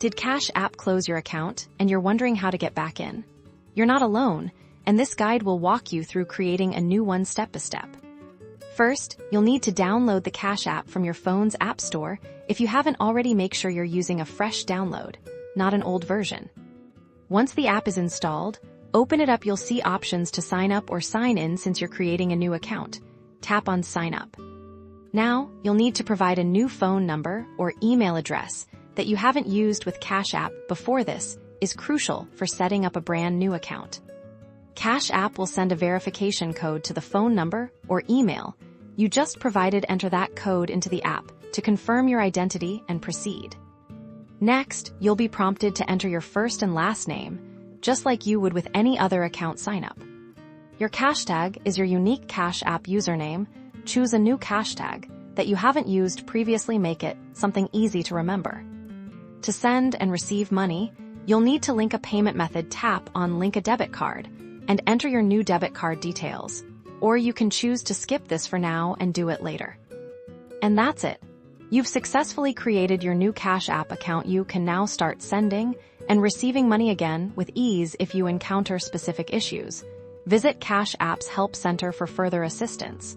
Did Cash App close your account and you're wondering how to get back in? You're not alone, and this guide will walk you through creating a new one step by step. First, you'll need to download the Cash App from your phone's app store. If you haven't already, make sure you're using a fresh download, not an old version. Once the app is installed, open it up. You'll see options to sign up or sign in. Since you're creating a new account, tap on Sign Up. Now, you'll need to provide a new phone number or email address that you haven't used with Cash App before. This is crucial for setting up a brand new account. Cash App will send a verification code to the phone number or email you just provided. Enter that code into the app to confirm your identity and proceed. Next, you'll be prompted to enter your first and last name, just like you would with any other account sign-up. Your Cashtag is your unique Cash App username. Choose a new Cashtag that you haven't used previously. Make it something easy to remember. To send and receive money, you'll need to link a payment method. Tap on Link a Debit Card and enter your new debit card details, or you can choose to skip this for now and do it later. And that's it. You've successfully created your new Cash App account. You can now start sending and receiving money again with ease. If you encounter specific issues, visit Cash App's Help Center for further assistance.